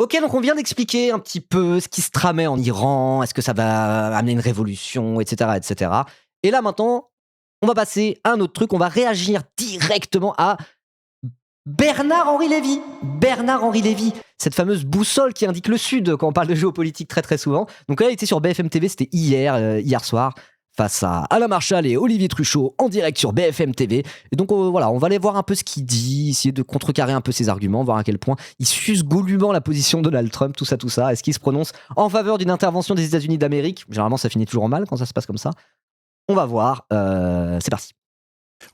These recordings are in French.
Ok, donc on vient d'expliquer un petit peu ce qui se tramait en Iran, est-ce que ça va amener une révolution, etc., etc. Et là maintenant, on va passer à un autre truc, on va réagir directement à Bernard-Henri Lévy. Bernard-Henri Lévy, cette fameuse boussole qui indique le Sud quand on parle de géopolitique très très souvent. Donc là, il était sur BFM TV, c'était hier soir, face à Alain Marchal et Olivier Truchot en direct sur BFM TV. Et donc voilà, on va aller voir un peu ce qu'il dit, essayer de contrecarrer un peu ses arguments, voir à quel point il suce goulûment la position de Donald Trump, tout ça. Est-ce qu'il se prononce en faveur d'une intervention des États-Unis d'Amérique? Généralement, ça finit toujours en mal quand ça se passe comme ça. On va voir, c'est parti.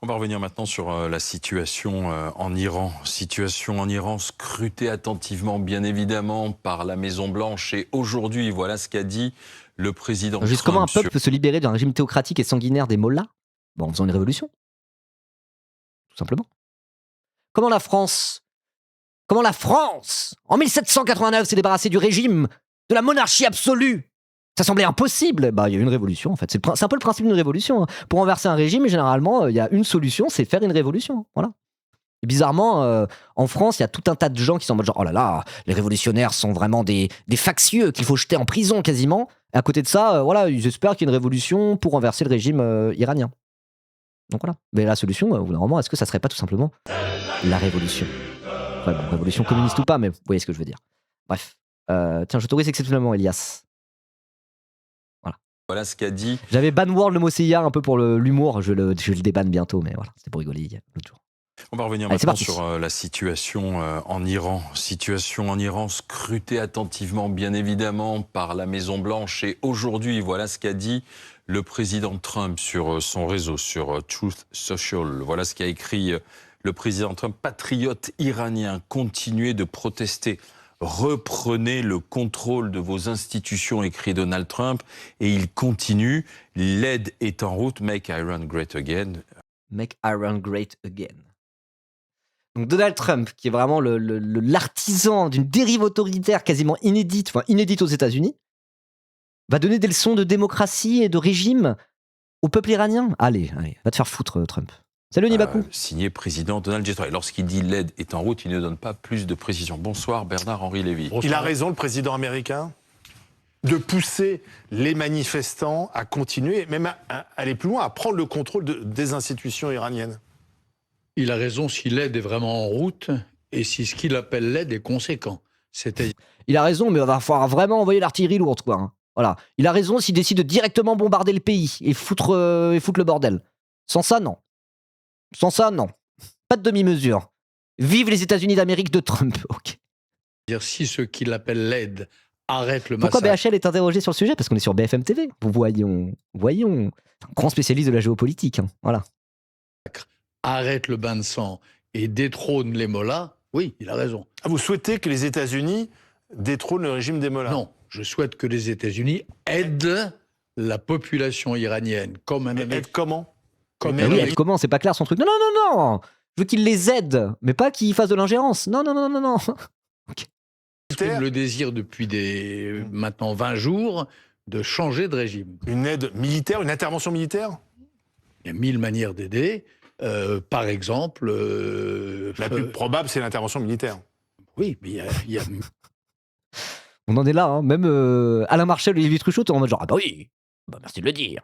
On va revenir maintenant sur la situation en Iran. Situation en Iran scrutée attentivement, bien évidemment, par la Maison-Blanche. Et aujourd'hui, voilà ce qu'a dit le président Juste Trump. comment un peuple peut se libérer d'un régime théocratique et sanguinaire des mollahs? Bon, en faisant une révolution. Tout simplement. Comment la France, en 1789, s'est débarrassée du régime, de la monarchie absolue? Ça semblait impossible. Bah, il y a eu une révolution, en fait. C'est un peu le principe d'une révolution. Hein. Pour renverser un régime, généralement, il y a une solution, c'est faire une révolution. Voilà. Et bizarrement, en France, il y a tout un tas de gens qui sont en mode genre, oh là là, les révolutionnaires sont vraiment des factieux qu'il faut jeter en prison quasiment. Et à côté de ça, voilà, ils espèrent qu'il y ait une révolution pour renverser le régime iranien. Donc voilà. Mais la solution, au bout d'un moment, est-ce que ça serait pas tout simplement la révolution? Ouais, bon, révolution communiste ou pas, mais vous voyez ce que je veux dire. Bref. Tiens, je t'autorise exceptionnellement, Elias. Voilà ce qu'a dit. J'avais ban word le mot CIA un peu pour l'humour. Je le débanne bientôt, mais voilà, c'était pour rigoler l'autre jour. On va revenir maintenant sur la situation en Iran. Situation en Iran scrutée attentivement, bien évidemment, par la Maison-Blanche. Et aujourd'hui, voilà ce qu'a dit le président Trump sur son réseau, sur Truth Social. Voilà ce qu'a écrit le président Trump. Patriotes iraniens, continuez de protester. Reprenez le contrôle de vos institutions, écrit Donald Trump. Et il continue. L'aide est en route. Make Iran great again. Make Iran great again. Donc Donald Trump, qui est vraiment l'artisan d'une dérive autoritaire quasiment inédite aux États-Unis, va donner des leçons de démocratie et de régime au peuple iranien. Allez, va te faire foutre, Trump. Salut Nibakou. Signé président Donald J. Trump. Lorsqu'il dit l'aide est en route, il ne donne pas plus de précision. Bonsoir Bernard-Henri Lévy. Bonsoir. Il a raison, le président américain, de pousser les manifestants à continuer, même à aller plus loin, à prendre le contrôle des institutions iraniennes. Il a raison si l'aide est vraiment en route et si ce qu'il appelle l'aide est conséquent. Il a raison, mais il va falloir vraiment envoyer l'artillerie lourde, quoi. Hein. Voilà. Il a raison s'il décide de directement bombarder le pays et foutre le bordel. Sans ça, non. Pas de demi-mesure. Vive les États-Unis d'Amérique de Trump. Ok. Dire si ce qu'il appelle l'aide arrête le massacre. Pourquoi BHL est interrogé sur le sujet? Parce qu'on est sur BFM TV. Voyons. Un grand spécialiste de la géopolitique. Hein. Voilà. Arrête le bain de sang et détrône les mollahs. Oui, il a raison. Ah, vous souhaitez que les États-Unis détrônent le régime des mollahs? Non, je souhaite que les États-Unis aident la population iranienne. Aide comment? Oui, comment? C'est pas clair son truc. Non. Je veux qu'il les aide, mais pas qu'il fasse de l'ingérence. Non. Okay. Exprime le désir depuis maintenant 20 jours de changer de régime. Une aide militaire, une intervention militaire? Il y a 1000 manières d'aider. Par exemple... la plus probable, c'est l'intervention militaire. Oui, mais il y a... On en est là, hein. Même Alain Marchal et Olivier Truchot, t'es en mode genre, ah bah oui, bah merci de le dire.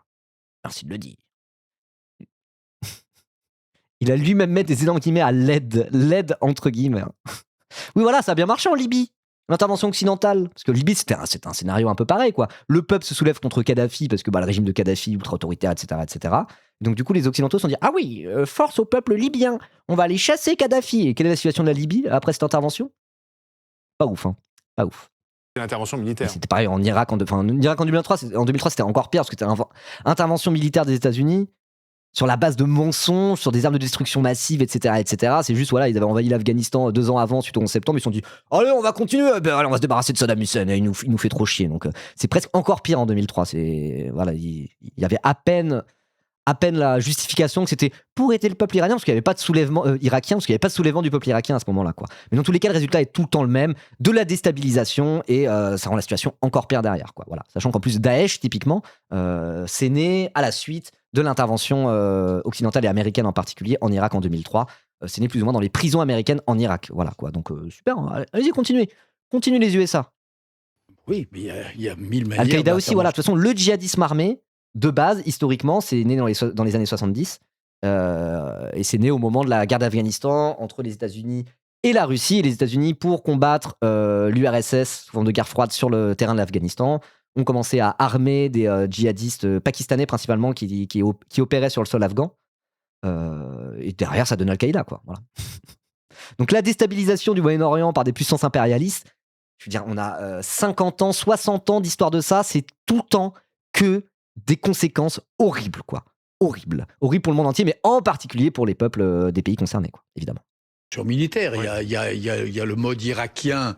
Il a lui-même mis des énormes guillemets à l'aide entre guillemets. Oui, voilà, ça a bien marché en Libye. L'intervention occidentale, parce que Libye c'était un scénario un peu pareil, quoi. Le peuple se soulève contre Kadhafi, parce que le régime de Kadhafi, ultra-autoritaire, etc. Donc du coup, les Occidentaux se sont dit, ah oui, force au peuple libyen, on va aller chasser Kadhafi. Et quelle est la situation de la Libye après cette intervention? Pas ouf, hein. Pas ouf. C'est l'intervention militaire. C'était pareil en Irak, en 2003, c'était encore pire, parce que c'était une intervention militaire des États-Unis, sur la base de mensonges, sur des armes de destruction massive, etc. C'est juste, voilà, ils avaient envahi l'Afghanistan 2 ans avant, suite au 11 septembre, ils se sont dit, allez, on va continuer, allez, on va se débarrasser de Saddam Hussein, il nous fait trop chier. Donc, c'est presque encore pire en 2003. Voilà, il y avait à peine la justification que c'était pour aider le peuple iranien, parce qu'il n'y avait pas de soulèvement irakien, parce qu'il n'y avait pas de soulèvement du peuple irakien à ce moment-là, quoi. Mais dans tous les cas, le résultat est tout le temps le même, de la déstabilisation, et ça rend la situation encore pire derrière, quoi. Voilà. Sachant qu'en plus, Daesh, typiquement, c'est né à la suite de l'intervention occidentale et américaine en particulier en Irak en 2003. C'est né plus ou moins dans les prisons américaines en Irak. Voilà, quoi. Donc super, hein. Allez-y, continuez. continue les USA. Oui, mais il y a 1000 manières. Al-Qaïda aussi, voilà. De toute façon, le djihadisme armé, de base, historiquement, c'est né dans les années 70. Et c'est né au moment de la guerre d'Afghanistan entre les États-Unis et la Russie. Et les États-Unis, pour combattre l'URSS, sous forme de guerre froide sur le terrain de l'Afghanistan, ont commencé à armer des djihadistes pakistanais principalement qui opéraient sur le sol afghan. Et derrière, ça donne Al-Qaïda, quoi. Voilà. Donc la déstabilisation du Moyen-Orient par des puissances impérialistes, je veux dire, on a 50 ans, 60 ans d'histoire de ça, c'est tout le temps que des conséquences horribles, quoi. Horribles pour le monde entier, mais en particulier pour les peuples des pays concernés, quoi, évidemment. Sur militaire, Oui. il y a le mode irakien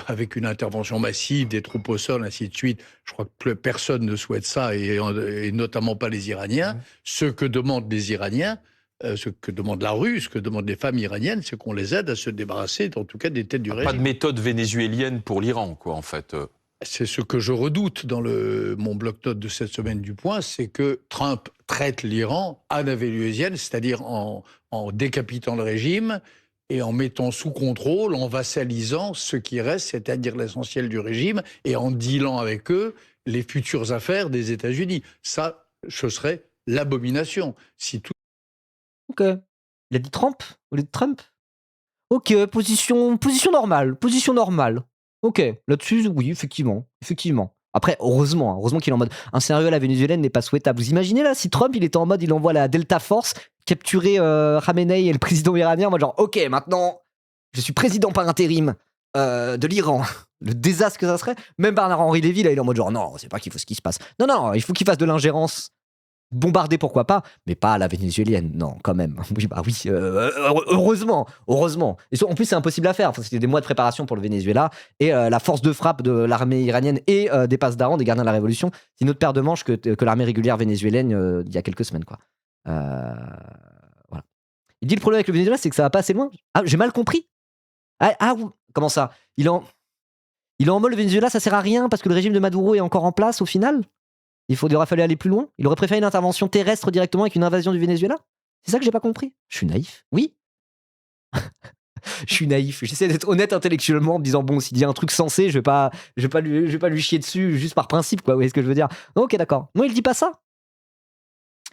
avec une intervention massive des troupes au sol, ainsi de suite. Je crois que personne ne souhaite ça, et notamment pas les Iraniens. Ce que demandent les Iraniens, ce que demande la rue, ce que demandent les femmes iraniennes, c'est qu'on les aide à se débarrasser, en tout cas, des têtes du régime. Pas de méthode vénézuélienne pour l'Iran, quoi, en fait. C'est ce que je redoute dans mon bloc-notes de cette semaine du Point, c'est que Trump traite l'Iran à la vénézuélienne, c'est-à-dire en décapitant le régime et en mettant sous contrôle, en vassalisant ce qui reste, c'est-à-dire l'essentiel du régime, et en dealant avec eux les futures affaires des États-Unis. Ça, ce serait l'abomination. Si tout... Ok. Il a dit Trump au lieu de Trump. Ok, position normale. Ok, là-dessus, oui, effectivement. Après, heureusement qu'il est en mode un scénario à la vénézuélienne n'est pas souhaitable. Vous imaginez là, si Trump il était en mode il envoie la Delta Force capturer Khamenei et le président iranien, moi genre ok, maintenant je suis président par intérim de l'Iran. Le désastre que ça serait. Même Bernard-Henri Lévy là, il est en mode genre non, c'est pas qu'il faut ce qui se passe. Non, il faut qu'il fasse de l'ingérence. Bombarder, pourquoi pas, mais pas à la vénézuélienne, non, quand même. Oui, heureusement. Et en plus, c'est impossible à faire. Enfin, c'était des mois de préparation pour le Venezuela, et la force de frappe de l'armée iranienne et des Pasdaran, des gardiens de la révolution, c'est une autre paire de manches que l'armée régulière vénézuélienne il y a quelques semaines, quoi. Voilà. Il dit le problème avec le Venezuela, c'est que ça va pas assez loin. Ah, j'ai mal compris. Comment ça ? Il est en mode le Venezuela, ça sert à rien parce que le régime de Maduro est encore en place au final ? Il aurait fallu aller plus loin. Il aurait préféré une intervention terrestre directement avec une invasion du Venezuela. C'est ça que j'ai pas compris. Je suis naïf. Oui. Je suis naïf. J'essaie d'être honnête intellectuellement en me disant bon, s'il dit un truc sensé, je vais pas lui chier dessus juste par principe, quoi. Vous voyez ce que je veux dire ? Ok, d'accord. Non, il dit pas ça.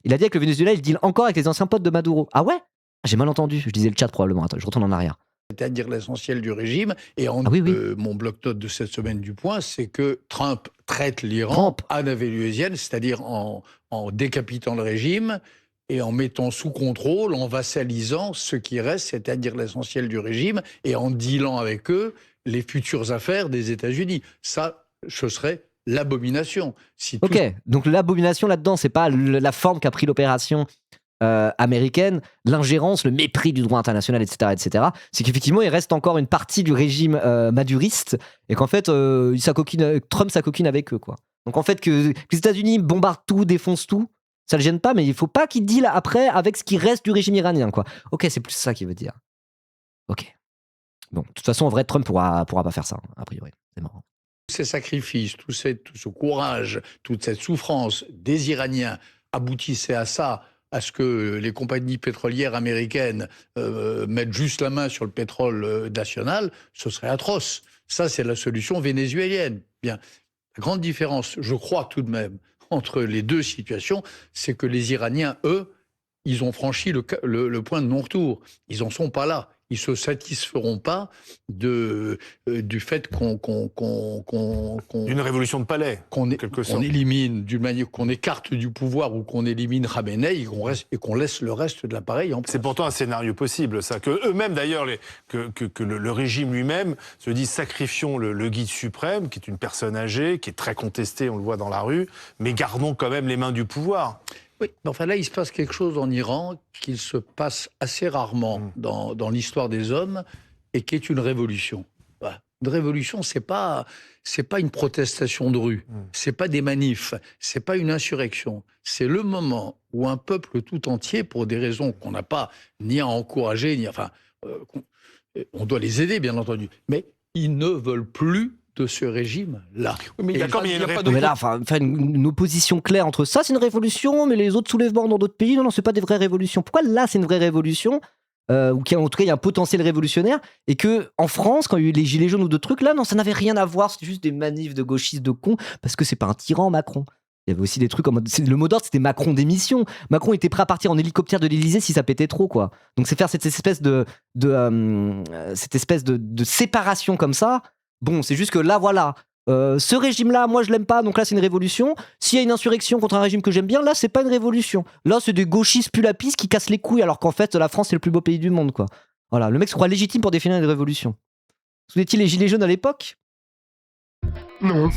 Il a dit que le Venezuela, il deal encore avec les anciens potes de Maduro. Ah ouais ? J'ai mal entendu. Je disais le chat probablement. Attends, je retourne en arrière. C'est-à-dire l'essentiel du régime. Et mon bloc-notes de cette semaine du Point, c'est que Trump traite l'Iran à la vénézuélienne, c'est-à-dire en décapitant le régime et en mettant sous contrôle, en vassalisant ce qui reste, c'est-à-dire l'essentiel du régime, et en dealant avec eux les futures affaires des États-Unis. Ça, ce serait l'abomination. Ok, donc l'abomination là-dedans, c'est pas la forme qu'a pris l'opération américaine, l'ingérence, le mépris du droit international, etc. C'est qu'effectivement, il reste encore une partie du régime maduriste, et qu'en fait, Trump s'acoquine avec eux, quoi. Donc en fait, que les États-Unis bombardent tout, défoncent tout, ça le gêne pas, mais il faut pas qu'il deal après avec ce qui reste du régime iranien, quoi. Ok, c'est plus ça qu'il veut dire. Ok. Bon, de toute façon, en vrai, Trump pourra pas faire ça, a priori. C'est marrant. Tous ces sacrifices, tout ce courage, toute cette souffrance des Iraniens aboutissaient à ça, à ce que les compagnies pétrolières américaines mettent juste la main sur le pétrole national, ce serait atroce. Ça, c'est la solution vénézuélienne. Bien, la grande différence, je crois tout de même, entre les deux situations, c'est que les Iraniens, eux, ils ont franchi le point de non-retour. Ils n'en sont pas là. Ils ne se satisferont pas du fait d'une révolution de palais, qu'on élimine, d'une manière qu'on écarte du pouvoir ou qu'on élimine Khamenei et qu'on laisse le reste de l'appareil en place. C'est pourtant un scénario possible, ça. Que eux-mêmes, d'ailleurs, que le régime lui-même se dit sacrifions le guide suprême, qui est une personne âgée, qui est très contestée, on le voit dans la rue, mais gardons quand même les mains du pouvoir. Oui, mais enfin là, il se passe quelque chose en Iran qu'il se passe assez rarement dans l'histoire des hommes et qui est une révolution. Voilà. Une révolution, c'est pas une protestation de rue, c'est pas des manifs, c'est pas une insurrection. C'est le moment où un peuple tout entier, pour des raisons qu'on n'a pas ni à encourager, on doit les aider, bien entendu, mais ils ne veulent plus de ce régime-là. Oui, mais d'accord, mais il n'y a pas de... Mais là, une opposition claire entre ça, c'est une révolution, mais les autres soulèvements dans d'autres pays, non, c'est pas des vraies révolutions. Pourquoi là, c'est une vraie révolution ou en tout cas il y a un potentiel révolutionnaire, et que en France, quand il y a eu les gilets jaunes ou d'autres trucs, là non, ça n'avait rien à voir, c'était juste des manifs de gauchistes de cons, parce que c'est pas un tyran Macron. Il y avait aussi des trucs en mode, le mot d'ordre c'était Macron démission. Macron était prêt à partir en hélicoptère de l'Elysée si ça pétait trop, quoi. Donc c'est faire cette espèce de séparation comme ça. Bon, c'est juste que là, voilà, ce régime-là, moi je l'aime pas, donc là c'est une révolution. S'il y a une insurrection contre un régime que j'aime bien, là c'est pas une révolution. Là c'est des gauchistes pulapis qui cassent les couilles, alors qu'en fait la France c'est le plus beau pays du monde, quoi. Voilà, le mec se croit légitime pour définir une révolution. Souvenez-vous les gilets jaunes à l'époque ? Non.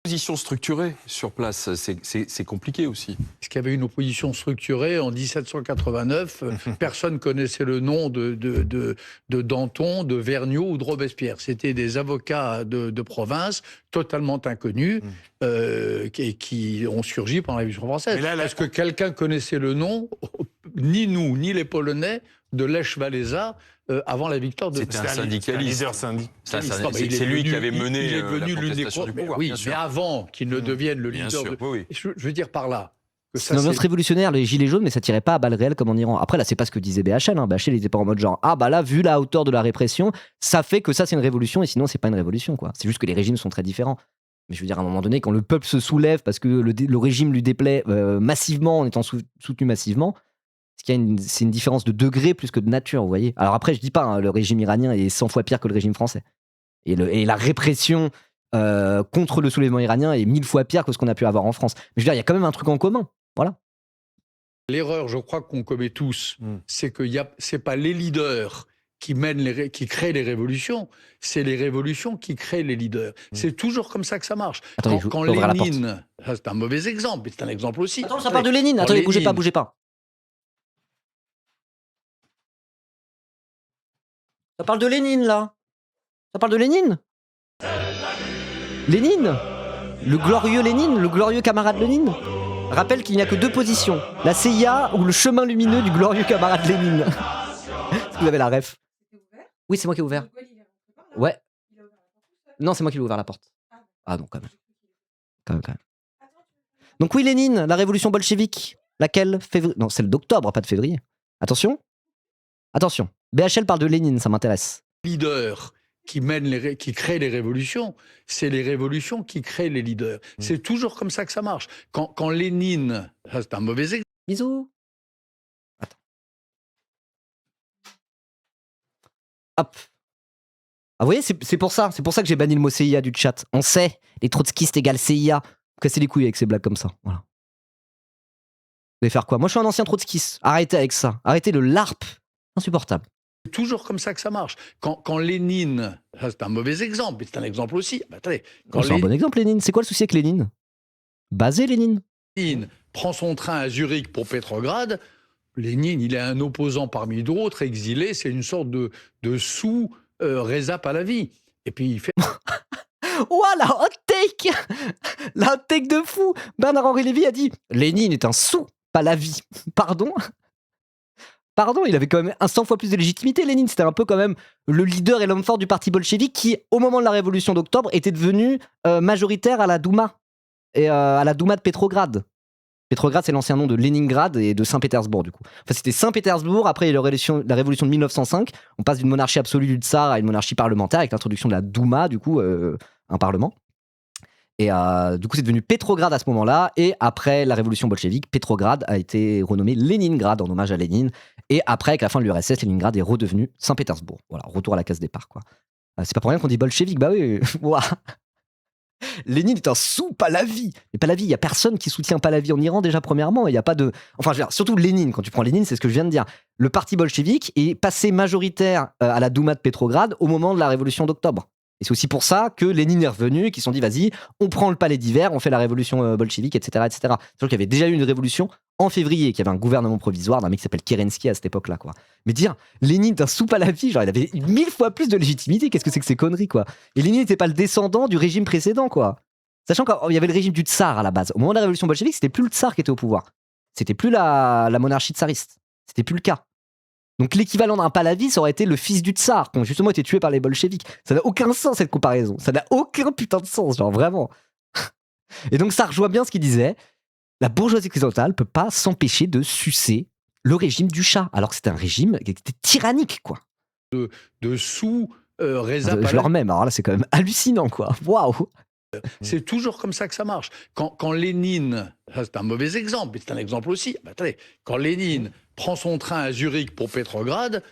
Opposition structurée sur place, c'est compliqué aussi. Parce qu'il y avait une opposition structurée en 1789. Personne connaissait le nom de Danton, de Vergniaud ou de Robespierre. C'était des avocats de province totalement inconnus qui ont surgi pendant la Révolution française. Est-ce que quelqu'un connaissait le nom, ni nous, ni les Polonais, de Lech Walesa avant la victoire de... C'était un syndicaliste. C'est lui qui avait mené la contestation du pouvoir. Oui, mais avant qu'il ne devienne le leader... Sûr, oui. Je veux dire par là... C'est une ambiance révolutionnaire, les gilets jaunes, mais ça tirait pas à balles réelles comme en Iran. Après, là, c'est pas ce que disait BHL. Hein. BHL, il était pas en mode genre, ah bah là, vu la hauteur de la répression, ça fait que ça, c'est une révolution, et sinon, c'est pas une révolution, quoi. C'est juste que les régimes sont très différents. Mais je veux dire, à un moment donné, quand le peuple se soulève parce que le régime lui déplaît massivement, en étant soutenu massivement, c'est une différence de degré plus que de nature, vous voyez. Alors après, je dis pas, hein, le régime iranien est 100 fois pire que le régime français. Et la répression contre le soulèvement iranien est 1000 fois pire que ce qu'on a pu avoir en France. Mais je veux dire, il y a quand même un truc en commun. Voilà. L'erreur, je crois qu'on commet tous, c'est que c'est pas les leaders qui créent les révolutions, c'est les révolutions qui créent les leaders. C'est toujours comme ça que ça marche. Attendez, quand Lénine, c'est un mauvais exemple, mais c'est un exemple aussi. Attends, ça parle de Lénine. Attendez, bougez pas. Ça parle de Lénine, là. Ça parle de Lénine. Lénine, le glorieux Lénine, le glorieux camarade Lénine. Rappelle qu'il n'y a que deux positions, la CIA ou le chemin lumineux du glorieux camarade Lénine. Est-ce que vous avez la ref? Oui, c'est moi qui ai ouvert. Ouais. Non, c'est moi qui ai ouvert la porte. Ah non, quand même. Donc oui, Lénine, la révolution bolchevique. Laquelle? Février. Non, celle d'octobre, pas de février. Attention. BHL parle de Lénine, ça m'intéresse. Leader qui crée les révolutions, c'est les révolutions qui créent les leaders. C'est toujours comme ça que ça marche. Quand Lénine, c'est un mauvais exemple. Bisous. Attends. Hop. Ah, vous voyez, c'est pour ça que j'ai banni le mot CIA du chat. On sait, les trotskistes égale CIA. Cassez les couilles avec ces blagues comme ça. Voilà. Vous allez faire quoi? Moi, je suis un ancien trotskiste. Arrêtez avec ça. Arrêtez le LARP. Insupportable. C'est toujours comme ça que ça marche. Quand Lénine, c'est un mauvais exemple, mais c'est un exemple aussi. Attendez, c'est un bon exemple, Lénine. C'est quoi le souci avec Lénine? Basé, Lénine. Lénine prend son train à Zurich pour Pétrograd. Lénine, il est un opposant parmi d'autres, exilé. C'est une sorte de sous-Reza Pahlavi. Et puis il fait... Ouah, la hot take! La hot take de fou! Bernard-Henri Lévy a dit « Lénine est un sous-Pahlavi. » Pardon, il avait quand même 100 fois plus de légitimité, Lénine. C'était un peu quand même le leader et l'homme fort du parti bolchevique qui, au moment de la révolution d'octobre, était devenu majoritaire à la Douma. Et à la Douma de Pétrograd. Pétrograd, c'est l'ancien nom de Leningrad et de Saint-Pétersbourg, du coup. Enfin, c'était Saint-Pétersbourg, après la révolution de 1905. On passe d'une monarchie absolue du tsar à une monarchie parlementaire avec l'introduction de la Douma, du coup, un parlement. Et du coup, c'est devenu Pétrograd à ce moment-là. Et après la révolution bolchevique, Pétrograd a été renommé Léningrad en hommage à Lénine. Et après, avec la fin de l'URSS, Léningrad est redevenu Saint-Pétersbourg. Voilà, retour à la case départ, quoi. C'est pas pour rien qu'on dit bolchevique, bah oui. Lénine est un sous-Pahlavi. Mais Pahlavi, il n'y a personne qui soutient Pahlavi en Iran, déjà, premièrement. Il n'y a pas de. Enfin, je veux dire, surtout Lénine, quand tu prends Lénine, c'est ce que je viens de dire. Le parti bolchevique est passé majoritaire à la Douma de Pétrograd au moment de la révolution d'octobre. Et c'est aussi pour ça que Lénine est revenu et qu'ils se sont dit, vas-y, on prend le palais d'hiver, on fait la révolution bolchevique, etc., etc. C'est-à-dire qu'il y avait déjà eu une révolution en février, qu'il y avait un gouvernement provisoire d'un mec qui s'appelle Kerensky à cette époque-là, quoi. Mais dire, Lénine est un sous-Pahlavi, genre, il avait 1000 fois plus de légitimité, qu'est-ce que c'est que ces conneries, quoi. Et Lénine n'était pas le descendant du régime précédent, quoi. Sachant qu'il y avait le régime du tsar à la base. Au moment de la révolution bolchevique, c'était plus le tsar qui était au pouvoir. C'était plus la monarchie tsariste. C'était plus le cas. Donc l'équivalent d'un Pahlavi, ça aurait été le fils du tsar, qui ont justement été tué par les bolcheviks. Ça n'a aucun sens, cette comparaison. Ça n'a aucun putain de sens, genre vraiment. Et donc ça rejoint bien ce qu'il disait. La bourgeoisie occidentale peut pas s'empêcher de sucer le régime du Shah, alors que c'était un régime qui était tyrannique, quoi. De sous Reza Je le Pahlavi. remets, alors là, c'est quand même hallucinant, quoi. Waouh! C'est toujours comme ça que ça marche. Quand Lénine, ça c'est un mauvais exemple, mais c'est un exemple aussi. Ah, attendez, quand Lénine prend son train à Zurich pour Pétrograd,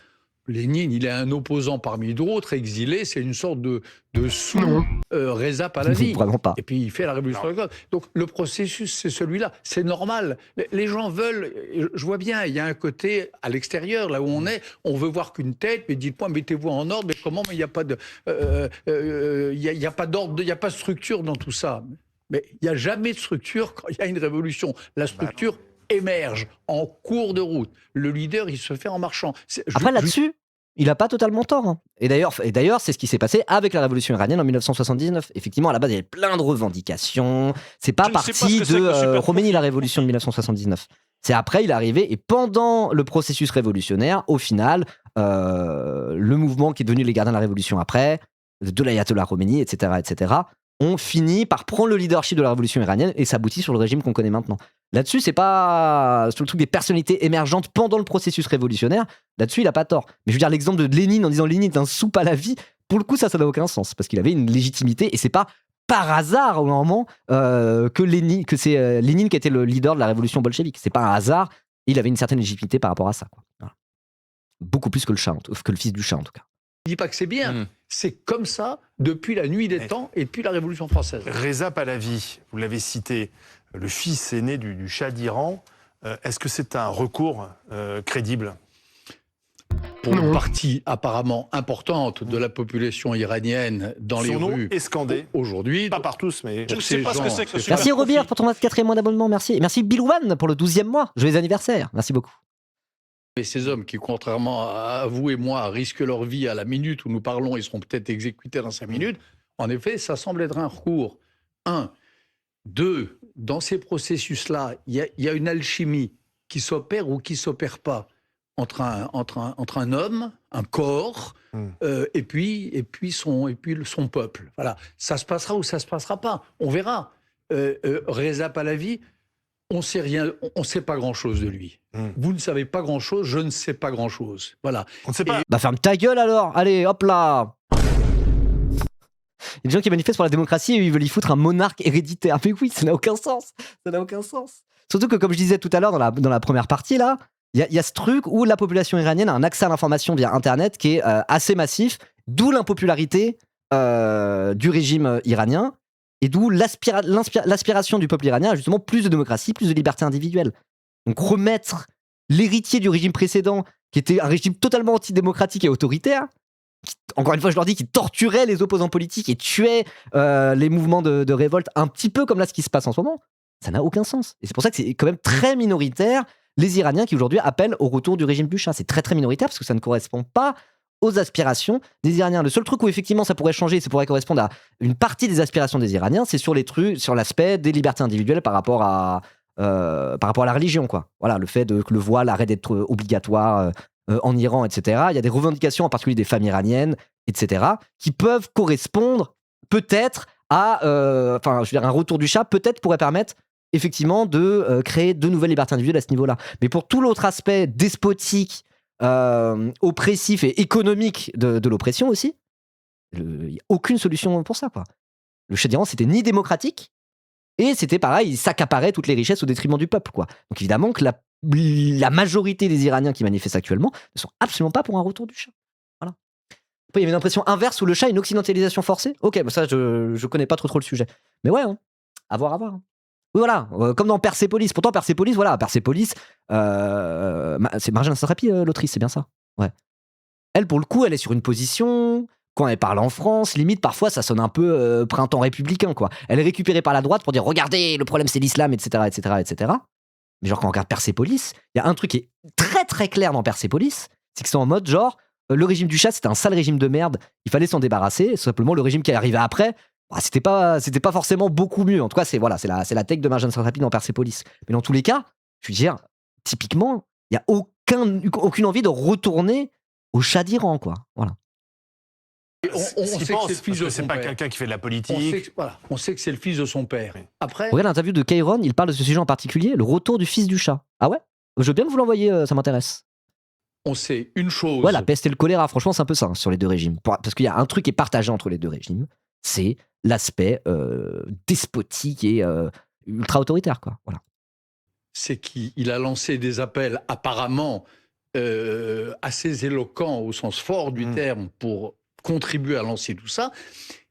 Lénine, il est un opposant parmi d'autres, exilé, c'est une sorte de sous Non. Reza Pahlavi. Vraiment pas. Et puis il fait la révolution d'octobre. Donc le processus, c'est celui-là. C'est normal. Les gens veulent. Je vois bien, il y a un côté à l'extérieur, là où on est, on veut voir qu'une tête, mais dites-moi, mettez-vous en ordre. Mais comment? Mais il n'y a pas de, il y a pas d'ordre, il n'y a pas de structure dans tout ça. Mais il n'y a jamais de structure quand il y a une révolution. La structure émerge en cours de route. Le leader, il se fait en marchant. Après, là-dessus, il n'a pas totalement tort. Hein. Et d'ailleurs, c'est ce qui s'est passé avec la révolution iranienne en 1979. Effectivement, à la base, il y avait plein de revendications. C'est pas parti de Khomeini, la révolution de 1979. C'est après, il est arrivé, et pendant le processus révolutionnaire, au final, le mouvement qui est devenu les gardiens de la révolution après, de l'ayatollah Khomeini, etc., ont fini par prendre le leadership de la révolution iranienne et s'aboutit sur le régime qu'on connaît maintenant. Là-dessus, c'est pas sur le truc des personnalités émergentes pendant le processus révolutionnaire. Là-dessus, il a pas tort. Mais je veux dire, l'exemple de Lénine en disant Lénine est un soupe à la vie, pour le coup, ça n'a aucun sens parce qu'il avait une légitimité et c'est pas par hasard au moment que c'est Lénine qui était le leader de la révolution bolchevique. C'est pas un hasard. Il avait une certaine légitimité par rapport à ça. Quoi. Voilà. Beaucoup plus que que le fils du Shah en tout cas. Je ne dis pas que c'est bien, c'est comme ça depuis la nuit des temps et depuis la Révolution française. Reza Pahlavi, vous l'avez cité, le fils aîné du Shah d'Iran, est-ce que c'est un recours crédible? Pour une partie apparemment importante de la population iranienne dans les Son nom rues est scandé. Aujourd'hui. Pas par tous, mais... Je ne sais pas ce que c'est que ce Merci Robert pour ton 4e mois d'abonnement, merci. Et merci Bilouane pour le 12e mois. Joyeux anniversaire, merci beaucoup. Et ces hommes qui, contrairement à vous et moi, risquent leur vie à la minute où nous parlons, ils seront peut-être exécutés dans 5 minutes. En effet, ça semble être un recours. 1. 2. Dans ces processus-là, il y a une alchimie qui s'opère ou qui ne s'opère pas entre un homme, un corps, et puis son peuple. Voilà. Ça se passera ou ça ne se passera pas. On verra. Reza Pahlavi, on sait rien, on sait pas grand-chose de lui. Vous ne savez pas grand-chose, je ne sais pas grand-chose. Voilà. On ne sait pas. Bah ferme ta gueule alors. Allez, hop là. Il y a des gens qui manifestent pour la démocratie et ils veulent y foutre un monarque héréditaire. Mais oui, ça n'a aucun sens. Ça n'a aucun sens. Surtout que, comme je disais tout à l'heure dans la première partie, là, il y a ce truc où la population iranienne a un accès à l'information via Internet qui est assez massif, d'où l'impopularité du régime iranien et d'où l'aspiration du peuple iranien à justement plus de démocratie, plus de liberté individuelle. Donc remettre l'héritier du régime précédent, qui était un régime totalement antidémocratique et autoritaire, encore une fois je leur dis, qui torturait les opposants politiques et tuait les mouvements de révolte, un petit peu comme là ce qui se passe en ce moment, ça n'a aucun sens. Et c'est pour ça que c'est quand même très minoritaire, les Iraniens qui aujourd'hui appellent au retour du régime du Shah. C'est très très minoritaire parce que ça ne correspond pas aux aspirations des Iraniens. Le seul truc où effectivement ça pourrait changer, ça pourrait correspondre à une partie des aspirations des Iraniens, c'est sur l'aspect des libertés individuelles par rapport à la religion, quoi. Voilà, le fait que le voile arrête d'être obligatoire en Iran, etc. Il y a des revendications, en particulier des femmes iraniennes, etc., qui peuvent correspondre peut-être à, un retour du Shah, peut-être pourrait permettre effectivement de créer de nouvelles libertés individuelles à ce niveau-là. Mais pour tout l'autre aspect despotique, oppressif et économique de l'oppression aussi, il n'y a aucune solution pour ça, quoi. Le Shah d'Iran, c'était ni démocratique, et c'était pareil, il s'accaparait toutes les richesses au détriment du peuple, quoi. Donc évidemment que la majorité des Iraniens qui manifestent actuellement ne sont absolument pas pour un retour du Shah. Voilà. Après, il y avait une impression inverse où le Shah est une occidentalisation forcée. Ok, bah ça, je connais pas trop le sujet. Mais ouais, hein. À voir. Hein. Oui, voilà, comme dans Persépolis. Pourtant, Persépolis, c'est Marjane Satrapi, l'autrice, c'est bien ça. Ouais. Elle, pour le coup, elle est sur une position. Quand elle parle en France, limite, parfois, ça sonne un peu printemps républicain, quoi. Elle est récupérée par la droite pour dire regardez, le problème, c'est l'islam, etc., etc., etc. Mais genre, quand on regarde Persépolis, il y a un truc qui est très très clair dans Persépolis, c'est que c'est en mode genre, le régime du Shah, c'était un sale régime de merde, il fallait s'en débarrasser. Simplement, le régime qui est arrivé après, c'était pas forcément beaucoup mieux. En tout cas, c'est la take de Marjane Satrapi dans Persépolis. Mais dans tous les cas, je veux dire, typiquement, il n'y a aucune envie de retourner au Shah d'Iran, quoi. Voilà. On sait que c'est le fils de c'est son pas père. quelqu'un qui fait de la politique. On sait que c'est le fils de son père. Après, Regarde l'interview de Kairon, il parle de ce sujet en particulier, le retour du fils du Shah. Ah ouais? Je veux bien que vous l'envoyiez, ça m'intéresse. On sait une chose. Ouais, la peste et le choléra, franchement, c'est un peu ça, hein, sur les deux régimes. Parce qu'il y a un truc qui est partagé entre les deux régimes, c'est l'aspect despotique et ultra-autoritaire, quoi. Voilà. C'est qu'il a lancé des appels apparemment assez éloquents au sens fort du terme pour contribuer à lancer tout ça.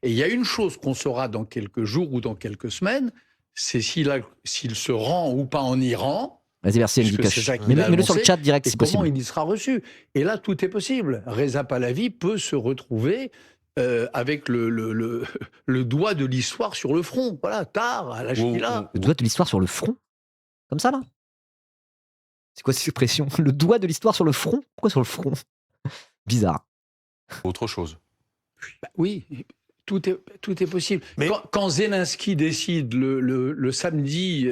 Et il y a une chose qu'on saura dans quelques jours ou dans quelques semaines, c'est s'il se rend ou pas en Iran. Vas-y, merci, puisque Nvikash. c'est ça qu'il a Mets-le sur le annoncé, chat direct, et si comment possible. il y sera reçu. Et là, tout est possible. Reza Pahlavi peut se retrouver avec le doigt de l'histoire sur le front. Voilà, tard, à l'âge qu'il a. Le doigt de l'histoire sur le front? Comme ça, là? C'est quoi cette expression? Le doigt de l'histoire sur le front? Pourquoi sur le front? Bizarre. Autre chose. Bah oui, tout est possible. Mais- Quand Zelensky décide le samedi,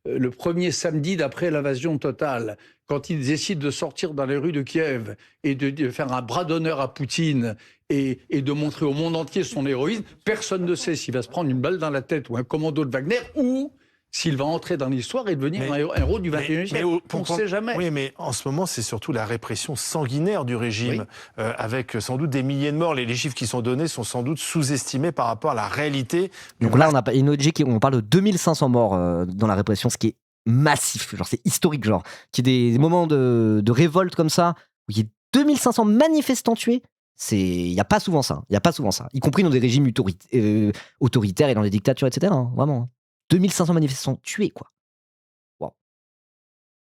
le premier samedi d'après l'invasion totale, quand il décide de sortir dans les rues de Kiev et de faire un bras d'honneur à Poutine et de montrer au monde entier son héroïsme, personne ne sait s'il va se prendre une balle dans la tête ou un commando de Wagner ou s'il va entrer dans l'histoire et devenir un héros du 21e siècle. On ne sait jamais. Oui, mais en ce moment, c'est surtout la répression sanguinaire du régime, avec sans doute des milliers de morts. Les chiffres qui sont donnés sont sans doute sous-estimés par rapport à la réalité. Donc là, on parle de 2500 morts dans la répression, ce qui est massif. Genre, c'est historique, genre. Qu'il y ait des moments de révolte comme ça, où il y ait 2500 manifestants tués. Il n'y a pas souvent ça. Il y a pas souvent ça. Y compris dans des régimes autoritaires et dans des dictatures, etc. Hein, vraiment. 2500 manifestants tués, quoi.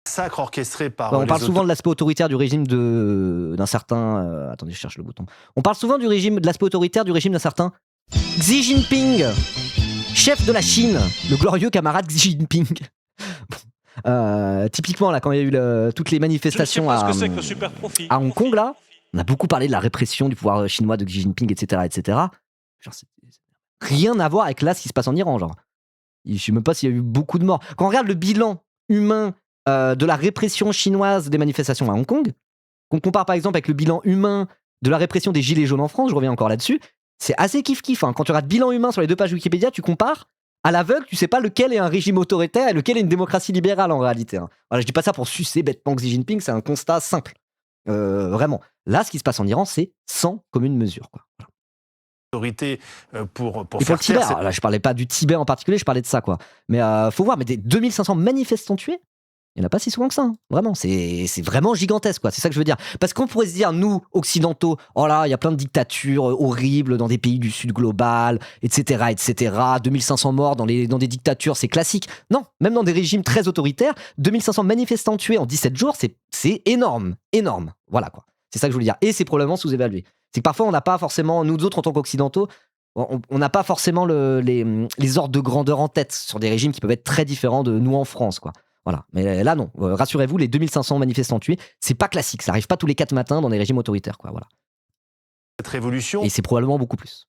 Massacre orchestré par On les parle souvent de l'aspect autoritaire du régime d'un certain... attendez, je cherche le bouton. On parle souvent de l'aspect autoritaire du régime d'un certain Xi Jinping, chef de la Chine, le glorieux camarade Xi Jinping. Typiquement, là, quand il y a eu toutes les manifestations à Hong Kong, là, on a beaucoup parlé de la répression du pouvoir chinois de Xi Jinping, etc. etc. Genre, c'est rien à voir avec là ce qui se passe en Iran, genre. Je ne sais même pas s'il y a eu beaucoup de morts. Quand on regarde le bilan humain de la répression chinoise des manifestations à Hong Kong, qu'on compare par exemple avec le bilan humain de la répression des gilets jaunes en France, je reviens encore là-dessus, c'est assez kiff-kiff. Hein. Quand tu regardes bilan humain sur les deux pages Wikipédia, tu compares à l'aveugle, tu sais pas lequel est un régime autoritaire et lequel est une démocratie libérale en réalité. Hein. Voilà, je dis pas ça pour sucer bêtement Xi Jinping, c'est un constat simple. Vraiment. Là, ce qui se passe en Iran, c'est sans commune mesure, quoi. Voilà. autorités pour Et pour faire le Tibet, taire. là, je parlais pas du Tibet en particulier, je parlais de ça, quoi. Mais faut voir, mais des 2500 manifestants tués, il n'y en a pas si souvent que ça. Hein. Vraiment, c'est vraiment gigantesque, quoi. C'est ça que je veux dire. Parce qu'on pourrait se dire, nous, occidentaux, oh là, il y a plein de dictatures horribles dans des pays du Sud global, etc., etc. 2500 morts dans des dictatures, c'est classique. Non, même dans des régimes très autoritaires, 2500 manifestants tués en 17 jours, c'est énorme, énorme. Voilà, quoi. C'est ça que je voulais dire. Et c'est probablement sous-évalué. C'est que parfois, on n'a pas forcément, nous autres, en tant qu'occidentaux, on n'a pas forcément les ordres de grandeur en tête sur des régimes qui peuvent être très différents de nous en France, quoi. Voilà. Mais là, non. Rassurez-vous, les 2500 manifestants tués, c'est pas classique. Ça arrive pas tous les 4 matins dans des régimes autoritaires, quoi. Voilà. Cette révolution. Et c'est probablement beaucoup plus.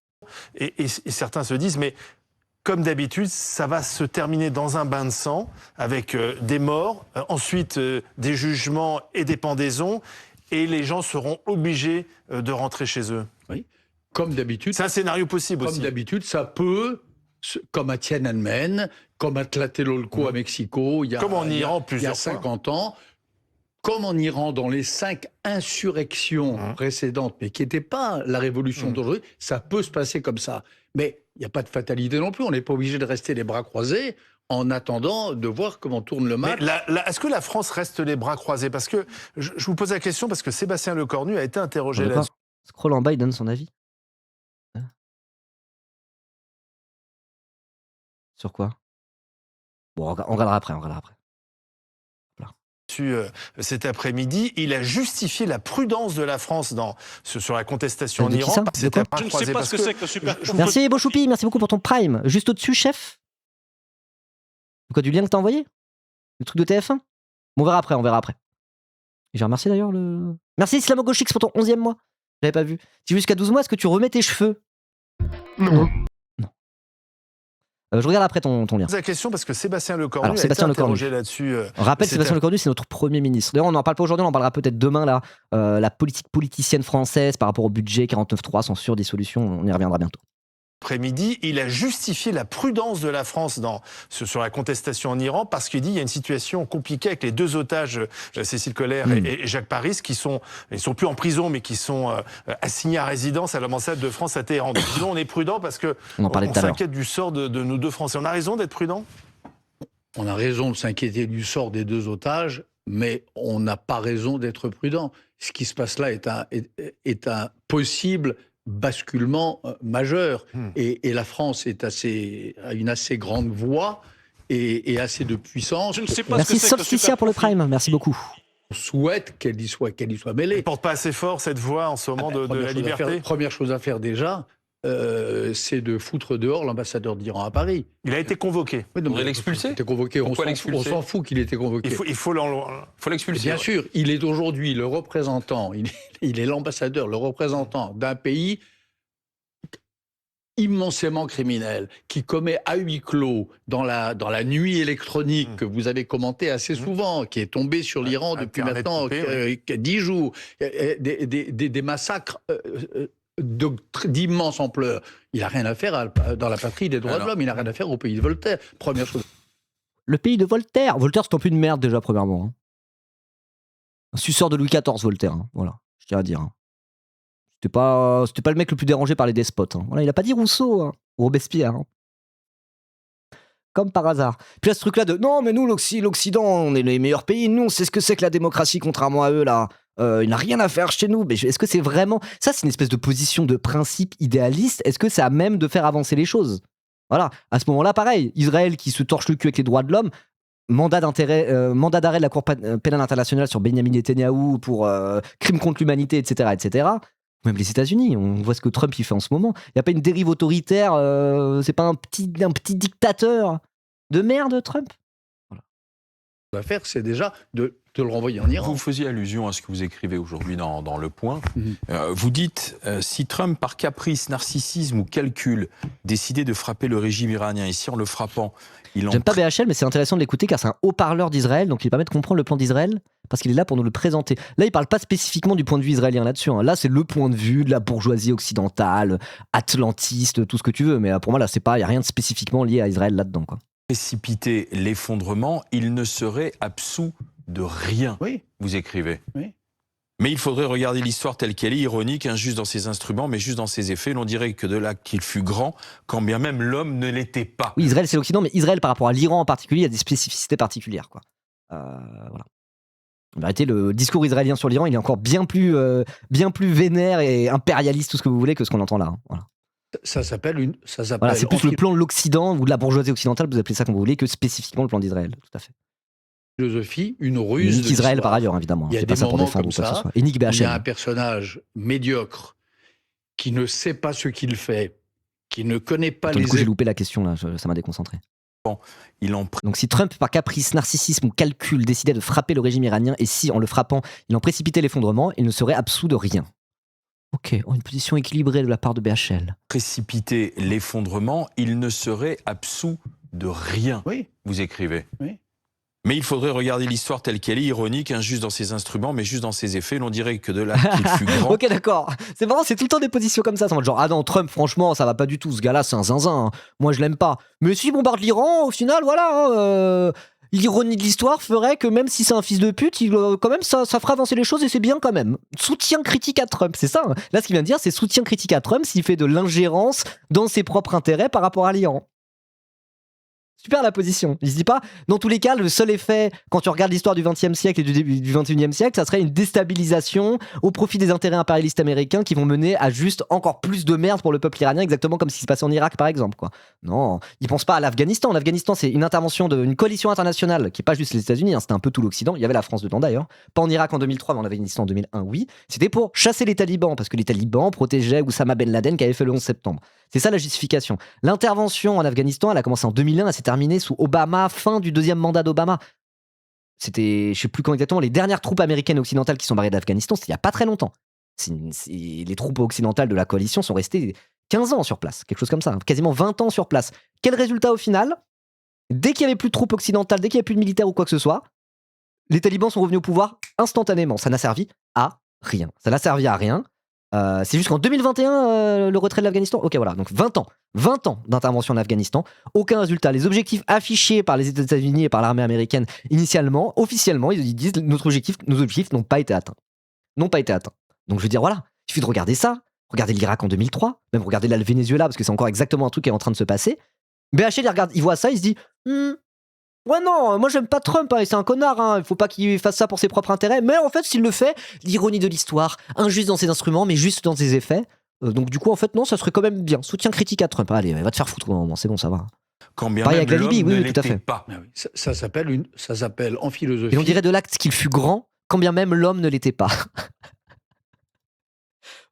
Et certains se disent, mais comme d'habitude, ça va se terminer dans un bain de sang, avec des morts, ensuite des jugements et des pendaisons, et les gens seront obligés de rentrer chez eux. Oui. Comme d'habitude. C'est un scénario possible aussi. Comme d'habitude, ça peut, comme à Tiananmen, comme à Tlatelolco à Mexico, comme en Iran il y a plusieurs 50 ans, comme en Iran dans les 5 insurrections précédentes, mais qui n'étaient pas la révolution d'aujourd'hui, ça peut se passer comme ça. Mais il n'y a pas de fatalité non plus, on n'est pas obligé de rester les bras croisés en attendant de voir comment tourne le match. Est-ce que la France reste les bras croisés? Parce que je vous pose la question parce que Sébastien Lecornu a été interrogé là-dessus. Scroll en bas, il donne son avis. Sur quoi? Bon, on regardera après, Voilà. Cet après-midi, il a justifié la prudence de la France sur la contestation en De qui Iran. ça? C'était De quoi? pas Je ne croisé sais pas parce ce que c'est que le super. Merci Beauchoupi, merci beaucoup pour ton prime. Juste au-dessus, chef. Quoi, du lien que t'as envoyé? Le truc de TF1? Bon, on verra après. Et j'ai remercié d'ailleurs le... Merci Islamo-Gauchix pour ton 11e mois. J'avais pas vu. Tu veux jusqu'à 12 mois, est-ce que tu remets tes cheveux? Non. Je regarde après ton lien. Je pose la question parce que Sébastien Lecornu Alors, a Sébastien été Lecornu. interrogé là-dessus. On rappelle, c'était- Sébastien Lecornu, c'est notre Premier ministre. D'ailleurs, on n'en parle pas aujourd'hui, on en parlera peut-être demain, là. La politique politicienne française par rapport au budget 49.3, censure, dissolution, on y reviendra bientôt. après-midi, il a justifié la prudence de la France sur la contestation en Iran parce qu'il dit qu'il y a une situation compliquée avec les 2 otages, Cécile Collère et Jacques Paris, ils sont plus en prison, mais qui sont assignés à résidence à l'ambassade de France à Téhéran. Donc sinon, on est prudent parce que on s'inquiète du sort de nos 2 Français. On a raison d'être prudent ? On a raison de s'inquiéter du sort des 2 otages, mais on n'a pas raison d'être prudent. Ce qui se passe là est un possible basculement majeur. Et la France a une assez grande voix et assez de puissance. Je ne sais pas Merci ce que c'est que Solsticia pour le Prime, merci beaucoup. On souhaite qu'elle y soit mêlée. Elle ne porte pas assez fort cette voix en ce moment de la liberté. Première chose à faire déjà, c'est de foutre dehors l'ambassadeur d'Iran à Paris. Il a été convoqué. Oui, non, On va l'expulser ? Il a été convoqué. On s'en fout qu'il ait été convoqué. Il faut l'expulser. Bien sûr, il est aujourd'hui le représentant, il est l'ambassadeur, le représentant d'un pays immensément criminel, qui commet à huis clos dans la nuit électronique que vous avez commentée assez souvent, qui est tombée sur l'Iran depuis maintenant 10 jours, des massacres d'immense ampleur. Il n'a rien à faire dans la patrie des droits de l'homme, il n'a rien à faire au pays de Voltaire. Première chose. Le pays de Voltaire. Voltaire, c'est un peu une merde déjà, premièrement. Hein. Un suceur de Louis XIV, Voltaire. Hein. Voilà, je tiens à dire. Hein. C'était pas le mec le plus dérangé par les despotes. Hein. Voilà, il a pas dit Rousseau ou Robespierre. Hein. Comme par hasard. Puis là, ce truc-là de non, mais nous, l'Occident, on est les meilleurs pays. Nous, on sait ce que c'est que la démocratie, contrairement à eux, là. Il n'a rien à faire chez nous. Mais est-ce que c'est vraiment. Ça, c'est une espèce de position de principe idéaliste. Est-ce que c'est à même de faire avancer les choses ? Voilà. À ce moment-là, pareil. Israël qui se torche le cul avec les droits de l'homme. Mandat d'arrêt de la Cour pénale internationale sur Benjamin Netanyahou pour crimes contre l'humanité, etc., etc. Même les États-Unis, on voit ce que Trump il fait en ce moment. Il n'y a pas une dérive autoritaire, c'est pas un petit dictateur de merde, Trump. Voilà. Ce qu'on va faire, c'est déjà de le renvoyer en Iran. Vous faisiez allusion à ce que vous écrivez aujourd'hui dans Le Point. Vous dites, si Trump, par caprice, narcissisme ou calcul, décidait de frapper le régime iranien, ici en le frappant, J'aime pas BHL, mais c'est intéressant de l'écouter car c'est un haut-parleur d'Israël, donc il permet de comprendre le plan d'Israël parce qu'il est là pour nous le présenter. Là, il parle pas spécifiquement du point de vue israélien là-dessus. Hein. Là, c'est le point de vue de la bourgeoisie occidentale, atlantiste, tout ce que tu veux. Mais pour moi, là, il n'y a rien de spécifiquement lié à Israël là-dedans. Quoi. Précipiter l'effondrement, il ne serait absous de rien, oui. Vous écrivez. Oui. Mais il faudrait regarder l'histoire telle qu'elle est, ironique, injuste dans ses instruments, mais juste dans ses effets. L'on dirait que de là qu'il fut grand, quand bien même l'homme ne l'était pas. Oui, Israël, c'est l'Occident, mais Israël, par rapport à l'Iran en particulier, il y a des spécificités particulières. Quoi. Voilà. En vérité, le discours israélien sur l'Iran, il est encore bien plus vénère et impérialiste, tout ce que vous voulez, que ce qu'on entend là. Hein. Voilà. Ça s'appelle voilà, c'est plus le plan de l'Occident ou de la bourgeoisie occidentale, vous appelez ça comme vous voulez, que spécifiquement le plan d'Israël. Tout à fait. Philosophie, une ruse. Nick Israël par ailleurs, évidemment. Il y a c'est des pas ça pour moments défendre comme ou quoi que ça. ce soit. Et Nick BHL. Il y a un personnage médiocre qui ne sait pas ce qu'il fait, qui ne connaît pas Du coup, j'ai loupé la question là, ça m'a déconcentré. Donc si Trump, par caprice, narcissisme ou calcul, décidait de frapper le régime iranien et si, en le frappant, il en précipitait l'effondrement, il ne serait absous de rien. Ok, une position équilibrée de la part de BHL. Précipiter l'effondrement, il ne serait absous de rien, oui. Vous écrivez. Oui. Mais il faudrait regarder l'histoire telle qu'elle est, ironique, injuste dans ses instruments, mais juste dans ses effets. L'on dirait que de là qu'il fut grand. Ok, d'accord. C'est marrant, c'est tout le temps des positions comme ça. Genre, ah non, Trump, franchement, ça va pas du tout. Ce gars-là, c'est un zinzin. Hein. Moi, je l'aime pas. Mais s'il bombarde l'Iran, au final, voilà. Hein, l'ironie de l'histoire ferait que même si c'est un fils de pute, quand même, ça fera avancer les choses et c'est bien quand même. Soutien critique à Trump, c'est ça. Hein. Là, ce qu'il vient de dire, c'est soutien critique à Trump s'il fait de l'ingérence dans ses propres intérêts par rapport à l'Iran. Super la position. Il se dit pas, dans tous les cas, le seul effet, quand tu regardes l'histoire du XXe siècle et du début du XXIe siècle, ça serait une déstabilisation au profit des intérêts impérialistes américains qui vont mener à juste encore plus de merde pour le peuple iranien, exactement comme ce qui se passait en Irak par exemple. Quoi. Non, ils pensent pas à l'Afghanistan. L'Afghanistan, c'est une intervention d'une coalition internationale qui est pas juste les États-Unis, hein, c'était un peu tout l'Occident. Il y avait la France dedans d'ailleurs. Pas en Irak en 2003, mais on avait une histoire en 2001, oui. C'était pour chasser les talibans, parce que les talibans protégeaient Oussama Ben Laden qui avait fait le 11 septembre. C'est ça la justification. L'intervention en Afghanistan, elle a commencé en 2001, elle s'est terminée sous Obama, fin du deuxième mandat d'Obama. C'était, je sais plus quand exactement, les dernières troupes américaines occidentales qui sont barrées d'Afghanistan, c'était il y a pas très longtemps. Les troupes occidentales de la coalition sont restées 15 ans sur place, quelque chose comme ça, hein, quasiment 20 ans sur place. Quel résultat au final ? Dès qu'il y avait plus de troupes occidentales, dès qu'il y avait plus de militaires ou quoi que ce soit, les talibans sont revenus au pouvoir instantanément. Ça n'a servi à rien. Ça n'a servi à rien. C'est juste qu'en 2021, le retrait de l'Afghanistan. Ok, voilà. Donc 20 ans. 20 ans d'intervention en Afghanistan. Aucun résultat. Les objectifs affichés par les États-Unis et par l'armée américaine initialement, officiellement, ils disent nos objectifs n'ont pas été atteints. N'ont pas été atteints. Donc je veux dire, voilà. Il suffit de regarder ça. Regardez l'Irak en 2003. Même regarder là le Venezuela, parce que c'est encore exactement un truc qui est en train de se passer. BHL, il voit ça, il se dit ouais, non, moi j'aime pas Trump, hein, et c'est un connard, hein, il faut pas qu'il fasse ça pour ses propres intérêts. Mais en fait, s'il le fait, l'ironie de l'histoire, injuste dans ses instruments, mais juste dans ses effets. Donc du coup, en fait, non, ça serait quand même bien. Soutien critique à Trump. Allez, va te faire foutre au moment, c'est bon, ça va. Quand bien Pareil même avec la Libye, l'homme ne oui, tout à l'était fait. pas. Ah oui, ça s'appelle en philosophie. Et on dirait de l'acte qu'il fut grand, quand bien même l'homme ne l'était pas.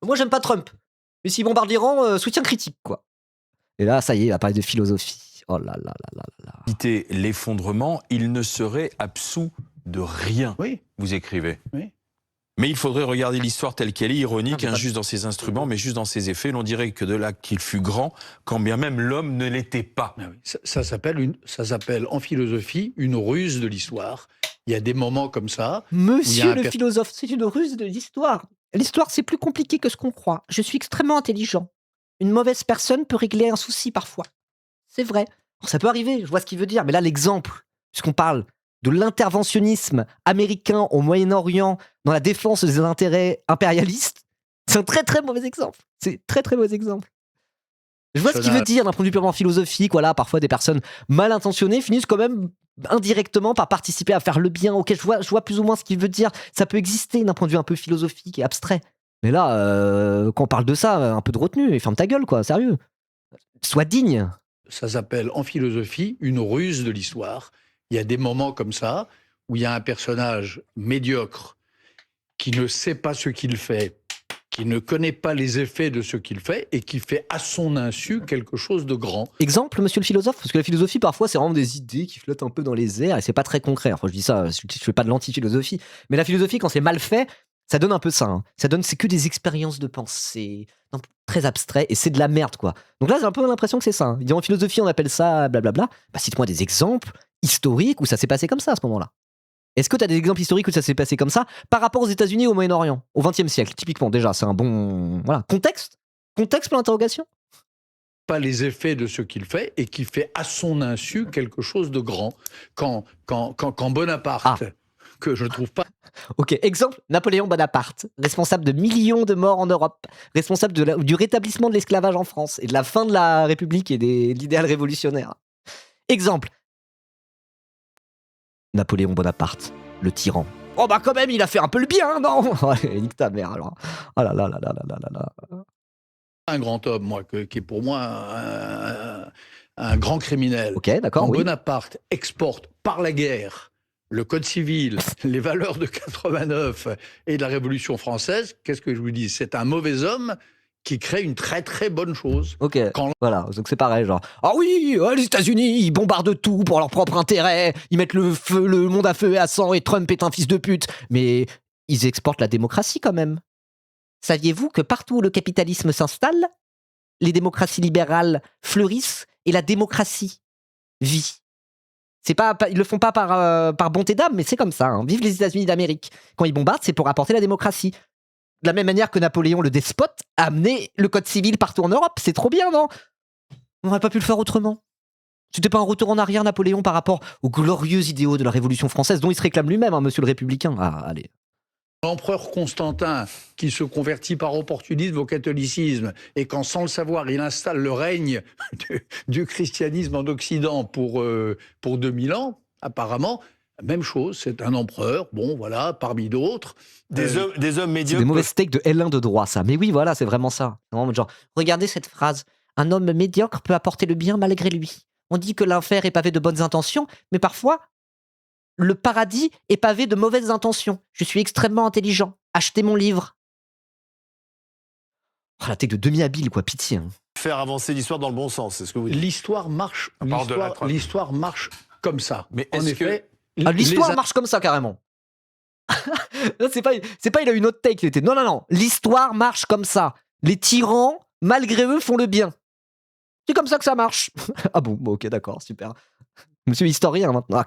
Moi, j'aime pas Trump. Mais s'il bombarde l'Iran, soutien critique, quoi. Et là, ça y est, il va parler de philosophie. Oh là là là là là. Éviter l'effondrement, il ne serait absous de rien, Oui. vous écrivez. Oui. Mais il faudrait regarder l'histoire telle qu'elle est, ironique, Ah, mais injuste dans ses instruments, mais juste dans ses effets. L'on dirait que de là qu'il fut grand, quand bien même l'homme ne l'était pas. Ah oui, ça s'appelle en philosophie une ruse de l'histoire. Il y a des moments comme ça. Monsieur le philosophe, c'est une ruse de l'histoire. L'histoire, c'est plus compliqué que ce qu'on croit. Je suis extrêmement intelligent. Une mauvaise personne peut régler un souci parfois. C'est vrai. Alors, ça peut arriver, je vois ce qu'il veut dire. Mais là, l'exemple, puisqu'on parle de l'interventionnisme américain au Moyen-Orient dans la défense des intérêts impérialistes, c'est un très très mauvais exemple. C'est très très mauvais exemple. Je vois ce qu'il veut dire d'un point de vue purement philosophique. Voilà, parfois des personnes mal intentionnées finissent quand même indirectement par participer à faire le bien. Ok, je vois plus ou moins ce qu'il veut dire. Ça peut exister d'un point de vue un peu philosophique et abstrait. Mais là, quand on parle de ça, un peu de retenue, et ferme ta gueule, quoi, sérieux. Sois digne. Ça s'appelle en philosophie une ruse de l'histoire. Il y a des moments comme ça où il y a un personnage médiocre qui ne sait pas ce qu'il fait, qui ne connaît pas les effets de ce qu'il fait et qui fait à son insu quelque chose de grand. Exemple, monsieur le philosophe, parce que la philosophie, parfois, c'est vraiment des idées qui flottent un peu dans les airs et c'est pas très concret. Enfin, je dis ça, je fais pas de l'anti-philosophie. Mais la philosophie, quand c'est mal fait, ça donne un peu ça. Hein. C'est que des expériences de pensée, très abstrait, et c'est de la merde, quoi. Donc là, j'ai un peu l'impression que c'est ça. Hein. En philosophie, on appelle ça blablabla. Bah, cite-moi des exemples historiques où ça s'est passé comme ça à ce moment-là. Est-ce que tu as des exemples historiques où ça s'est passé comme ça par rapport aux États-Unis et au Moyen-Orient, au XXe siècle, typiquement, déjà, c'est un bon. Voilà. Contexte pour l'interrogation. Pas les effets de ce qu'il fait et qui fait à son insu quelque chose de grand. Quand Bonaparte, que je ne trouve pas. Ok, exemple, Napoléon Bonaparte, responsable de millions de morts en Europe, responsable du rétablissement de l'esclavage en France et de la fin de la République et de l'idéal révolutionnaire. Exemple, Napoléon Bonaparte, le tyran. Oh bah quand même, il a fait un peu le bien, non? Allez, nique ta mère alors. Oh là là là là là là là. Un grand homme, moi, qui est pour moi un grand criminel. Ok, d'accord, Quand oui. Bonaparte exporte par la guerre le code civil, les valeurs de 89 et de la Révolution française, qu'est-ce que je vous dis? C'est un mauvais homme qui crée une très très bonne chose. Ok, voilà, donc c'est pareil, genre, ah oui, les États-Unis, ils bombardent tout pour leur propre intérêt, ils mettent le monde à feu et à sang, et Trump est un fils de pute, mais ils exportent la démocratie quand même. Saviez-vous que partout où le capitalisme s'installe, les démocraties libérales fleurissent et la démocratie vit? Ils le font pas par bonté d'âme, mais c'est comme ça. Hein. Vive les États-Unis d'Amérique. Quand ils bombardent, c'est pour apporter la démocratie. De la même manière que Napoléon, le despote, a amené le code civil partout en Europe. C'est trop bien, non? On n'aurait pas pu le faire autrement. C'était pas un retour en arrière, Napoléon, par rapport aux glorieux idéaux de la Révolution française, dont il se réclame lui-même, hein, monsieur le républicain. Ah, allez. L'empereur Constantin, qui se convertit par opportunisme au catholicisme, et quand, sans le savoir, il installe le règne du christianisme en Occident pour 2000 ans, apparemment, même chose, c'est un empereur, bon, voilà, parmi d'autres. Des hommes médiocres. C'est des mauvais steaks de L1 de droit, ça. Mais oui, voilà, c'est vraiment ça. Genre, regardez cette phrase. Un homme médiocre peut apporter le bien malgré lui. On dit que l'enfer est pavé de bonnes intentions, mais parfois, le paradis est pavé de mauvaises intentions. Je suis extrêmement intelligent. Achetez mon livre. Oh, la tech de demi-habile, quoi, pitié. Hein. Faire avancer l'histoire dans le bon sens, c'est ce que vous dites. L'histoire marche, l'histoire marche comme ça. Mais en effet, l'histoire marche comme ça, carrément. c'est pas il a une autre take, il était non, l'histoire marche comme ça. Les tyrans, malgré eux, font le bien. C'est comme ça que ça marche. Ah bon, ok, d'accord, super. Monsieur historien maintenant.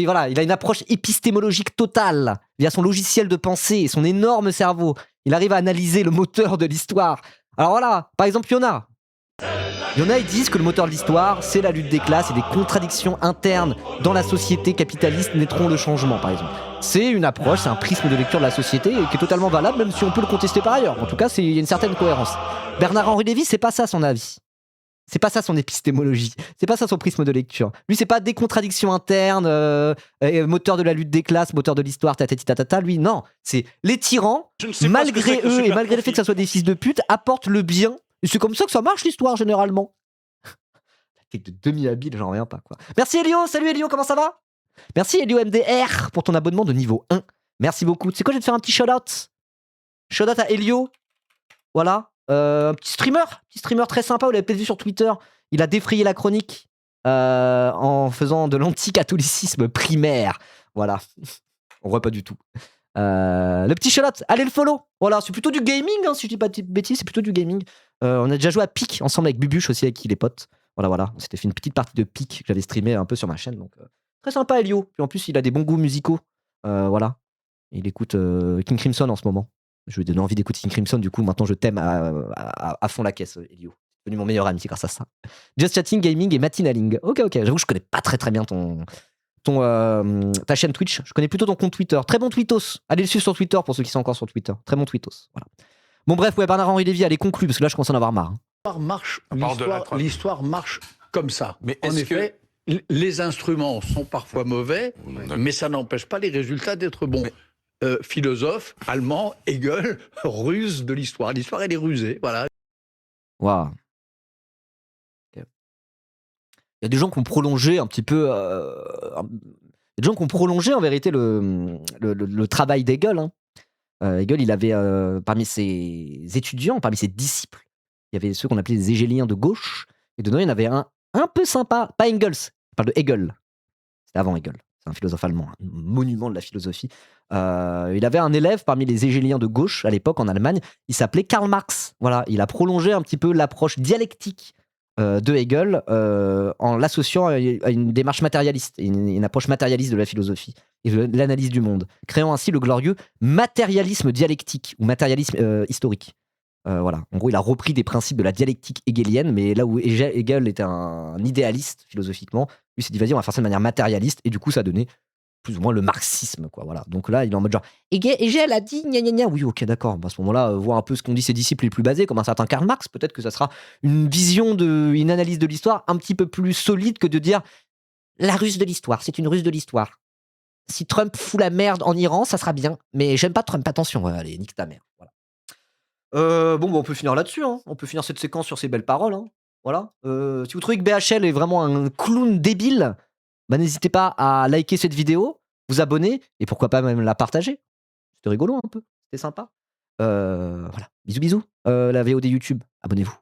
Voilà, il a une approche épistémologique totale via son logiciel de pensée et son énorme cerveau. Il arrive à analyser le moteur de l'histoire. Alors voilà, par exemple, Yona, ils disent que le moteur de l'histoire, c'est la lutte des classes et des contradictions internes dans la société capitaliste naîtront le changement, par exemple. C'est une approche, c'est un prisme de lecture de la société qui est totalement valable, même si on peut le contester par ailleurs. En tout cas, il y a une certaine cohérence. Bernard-Henri Lévy, c'est pas ça son avis. C'est pas ça son épistémologie. C'est pas ça son prisme de lecture. Lui, c'est pas des contradictions internes, moteur de la lutte des classes, moteur de l'histoire, tatata. Lui, non. C'est les tyrans, malgré eux et malgré le fait que ça soit des fils de pute, apportent le bien. Et c'est comme ça que ça marche l'histoire généralement. La tête de demi-habile, j'en reviens pas quoi. Merci Elio, salut Elio, comment ça va? Merci Elio MDR pour ton abonnement de niveau 1. Merci beaucoup. Tu sais quoi, je vais te faire un petit shout-out. Shout-out à Elio. Voilà. Un petit streamer très sympa, vous l'avez peut-être vu sur Twitter. Il a défrayé la chronique en faisant de l'anticatholicisme primaire. Voilà. On voit pas du tout. Le petit shout-out, allez le follow. Voilà, c'est plutôt du gaming, hein, si je dis pas de bêtises, c'est plutôt du gaming. On a déjà joué à Pique ensemble avec Bubuche aussi, avec qui les potes. Voilà. On s'était fait une petite partie de Pique que j'avais streamé un peu sur ma chaîne. Donc, très sympa, Elio. Puis en plus, il a des bons goûts musicaux. Voilà. Il écoute King Crimson en ce moment. Je lui ai donné envie d'écouter King Crimson, du coup, maintenant je t'aime à fond la caisse, Elio. C'est devenu mon meilleur ami grâce à ça. Just Chatting, Gaming et Matinaling. Ok, j'avoue que je connais pas très bien ta chaîne Twitch. Je connais plutôt ton compte Twitter. Très bon tweetos. Allez le suivre sur Twitter pour ceux qui sont encore sur Twitter. Très bon tweetos. Voilà. Bon, bref, ouais, Bernard-Henri Lévy, allez, conclue, parce que là, je commence à en avoir marre. L'histoire marche comme ça. Mais en effet, les instruments sont parfois mauvais, mais ça n'empêche pas les résultats d'être bons. Philosophe allemand, Hegel, ruse de l'histoire. L'histoire, elle est rusée, voilà. Waouh. Il y a des gens qui ont prolongé un petit peu. Il y a des gens qui ont prolongé en vérité le travail d'Hegel. Hein. Hegel, il avait parmi ses étudiants, parmi ses disciples, il y avait ceux qu'on appelait les hégéliens de gauche. Et dedans, il y en avait un peu sympa. Pas Engels, je parle de Hegel. C'était avant Hegel. C'est un philosophe allemand, un monument de la philosophie. Il avait un élève parmi les hégéliens de gauche à l'époque en Allemagne. Il s'appelait Karl Marx. Voilà, il a prolongé un petit peu l'approche dialectique de Hegel en l'associant à une démarche matérialiste, une approche matérialiste de la philosophie et de l'analyse du monde, créant ainsi le glorieux matérialisme dialectique ou matérialisme historique. Voilà. En gros, il a repris des principes de la dialectique hegelienne, mais là où Hegel était un idéaliste philosophiquement, lui s'est dit vas-y, on va faire ça de manière matérialiste, et du coup, ça a donné plus ou moins le marxisme, quoi. Voilà. Donc là, il est en mode genre Hegel a dit gna gna gna. Oui, ok, d'accord. À ce moment-là, voir un peu ce qu'ont dit ses disciples les plus basés, comme un certain Karl Marx, peut-être que ça sera une vision une analyse de l'histoire un petit peu plus solide que de dire la ruse de l'histoire, c'est une ruse de l'histoire. Si Trump fout la merde en Iran, ça sera bien. Mais j'aime pas Trump, attention, allez, nique ta mère. Voilà. Bon, on peut finir là-dessus. Hein. On peut finir cette séquence sur ces belles paroles. Hein. Voilà. Si vous trouvez que BHL est vraiment un clown débile, bah, n'hésitez pas à liker cette vidéo, vous abonner et pourquoi pas même la partager. C'était rigolo un peu. C'était sympa. Voilà. Bisous. La VOD YouTube. Abonnez-vous.